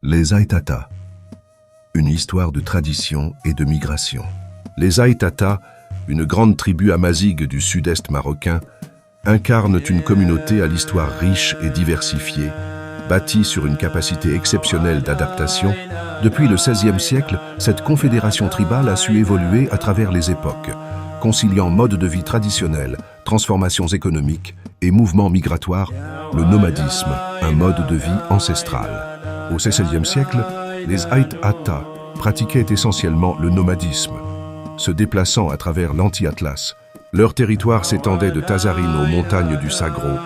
Les Aïtata, une histoire de tradition et de migration. Les Aïtata, une grande tribu amazigue du sud-est marocain, incarnent une communauté à l'histoire riche et diversifiée, bâtie sur une capacité exceptionnelle d'adaptation. Depuis le XVIe siècle, cette confédération tribale a su évoluer à travers les époques, conciliant mode de vie traditionnel, transformations économiques et mouvements migratoires, le nomadisme, un mode de vie ancestral. Au XVIe siècle, les Aïtata pratiquaient essentiellement le nomadisme, se déplaçant à travers l'anti-Atlas. Leur territoire s'étendait de Tazarine aux montagnes du Sagro,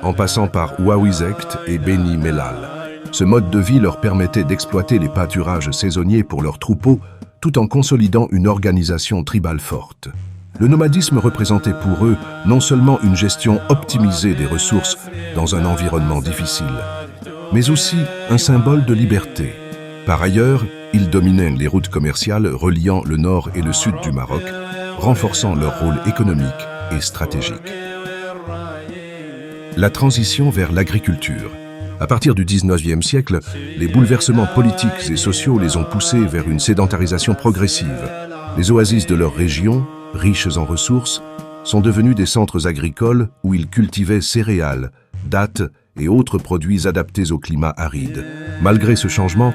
en passant par Ouawizect et Beni Mellal. Ce mode de vie leur permettait d'exploiter les pâturages saisonniers pour leurs troupeaux, tout en consolidant une organisation tribale forte. Le nomadisme représentait pour eux non seulement une gestion optimisée des ressources dans un environnement difficile, mais aussi un symbole de liberté. Par ailleurs, ils dominaient les routes commerciales reliant le nord et le sud du Maroc, renforçant leur rôle économique et stratégique. La transition vers l'agriculture. À partir du XIXe siècle, les bouleversements politiques et sociaux les ont poussés vers une sédentarisation progressive. Les oasis de leur région, riches en ressources, sont devenus des centres agricoles où ils cultivaient céréales, dattes et autres produits adaptés au climat aride. Malgré ce changement,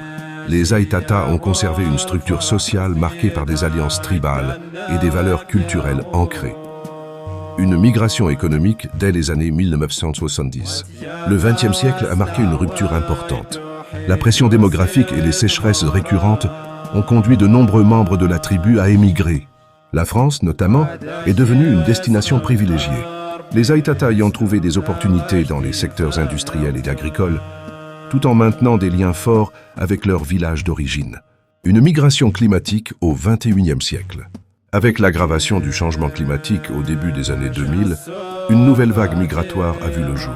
les Aïtata ont conservé une structure sociale marquée par des alliances tribales et des valeurs culturelles ancrées. Une migration économique dès les années 1970. Le XXe siècle a marqué une rupture importante. La pression démographique et les sécheresses récurrentes ont conduit de nombreux membres de la tribu à émigrer. La France, notamment, est devenue une destination privilégiée. Les Aïtata ayant trouvé des opportunités dans les secteurs industriels et agricoles, tout en maintenant des liens forts avec leur village d'origine. Une migration climatique au XXIe siècle. Avec l'aggravation du changement climatique au début des années 2000, une nouvelle vague migratoire a vu le jour.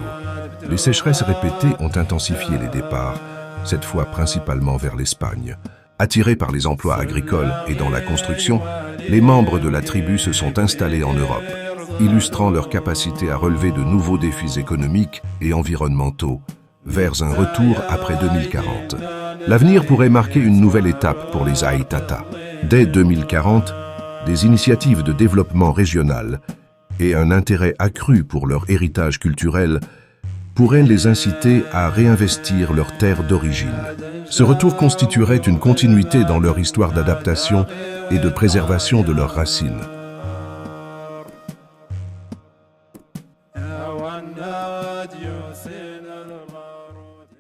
Les sécheresses répétées ont intensifié les départs, cette fois principalement vers l'Espagne. Attirés par les emplois agricoles et dans la construction, les membres de la tribu se sont installés en Europe, illustrant leur capacité à relever de nouveaux défis économiques et environnementaux, vers un retour après 2040. L'avenir pourrait marquer une nouvelle étape pour les Aïtata. Dès 2040, des initiatives de développement régional et un intérêt accru pour leur héritage culturel pourraient les inciter à réinvestir leurs terres d'origine. Ce retour constituerait une continuité dans leur histoire d'adaptation et de préservation de leurs racines.